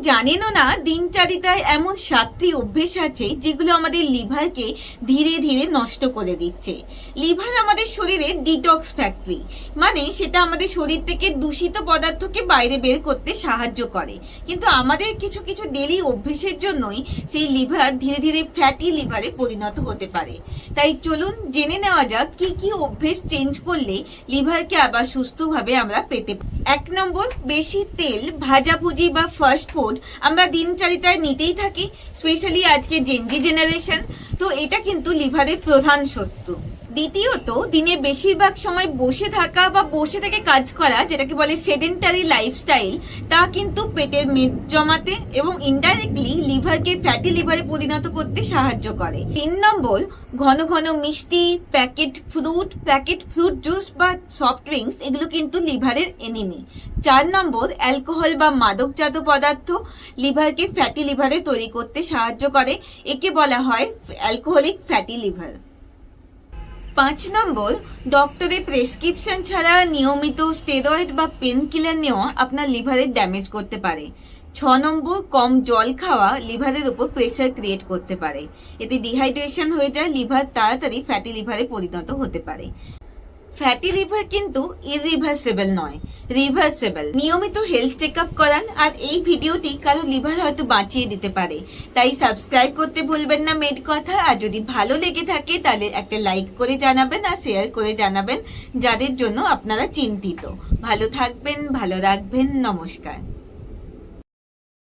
জানেনও না দিনচারিতায় এমন 7টি অভ্যেস আছে যেগুলো আমাদের লিভারকে ধীরে ধীরে নষ্ট করে দিচ্ছে। লিভার আমাদের শরীরে ডিটক্স ফ্যাক্টরি, মানে সেটা আমাদের শরীর থেকে দূষিত পদার্থকে বাইরে বের করতে সাহায্য করে। কিন্তু আমাদের কিছু কিছু ডেলি অভ্যেসের জন্যই সেই লিভার ধীরে ধীরে ফ্যাটি লিভারে পরিণত হতে পারে। তাই চলুন জেনে নেওয়া যাক কি কি অভ্যেস চেঞ্জ করলে লিভারকে আবার সুস্থভাবে আমরা পেতে পারি। 1 নম্বর, বেশি তেল, ভাজাভুজি বা ফাস্ট ফুড আমরা দিনচারিতায় নিতেই থাকি, স্পেশালি আজকে জেনজি জেনারেশন। তো এটা কিন্তু লিভারের প্রধান শত্রু। দ্বিতীয়ত, দিনে বেশিরভাগ সময় বসে থাকা বা বসে থেকে কাজ করা, যেটাকে বলে সেডেন্টারি লাইফস্টাইল, তা কিন্তু পেটের মেদ জমাতে এবং ইনডাইরেক্টলি লিভারকে ফ্যাটি লিভারে পরিণত করতে সাহায্য করে। 3 নম্বর, ঘন ঘন মিষ্টি, প্যাকেট ফ্রুট জুস বা সফট ড্রিঙ্কস, এগুলো কিন্তু লিভারের এনিমি। 4 নম্বর, অ্যালকোহল বা মাদকজাত পদার্থ লিভারকে ফ্যাটি লিভারে তৈরি করতে সাহায্য করে, একে বলা হয় অ্যালকোহলিক ফ্যাটি লিভার। 5 নম্বর, ডক্টরের প্রেসক্রিপশন ছাড়া নিয়মিত স্টেরয়েড বা পেন কিলার নেওয়া আপনার লিভারের ড্যামেজ করতে পারে। 6 নম্বর, কম জল খাওয়া লিভারের উপর প্রেসার ক্রিয়েট করতে পারে, এতে ডিহাইড্রেশন হয়ে যায়, লিভার তাড়াতাড়ি ফ্যাটি লিভারে পরিণত হতে পারে। ফ্যাটি লিভার কিন্তু ইরিভার্সেবল নয়, রিভার্সেবল। নিয়মিত হেলথ চেক আপ করান, আর এই ভিডিওটি কারো লিভার হয়তো বাঁচিয়ে দিতে পারে। তাই সাবস্ক্রাইব করতে ভুলবেন না মেড কথা। আর যদি ভালো লেগে থাকে তাহলে একটা লাইক করে জানাবেন আর শেয়ার করে জানাবেন যাদের জন্য আপনারা চিন্তিত। ভালো থাকবেন, ভালো রাখবেন। নমস্কার।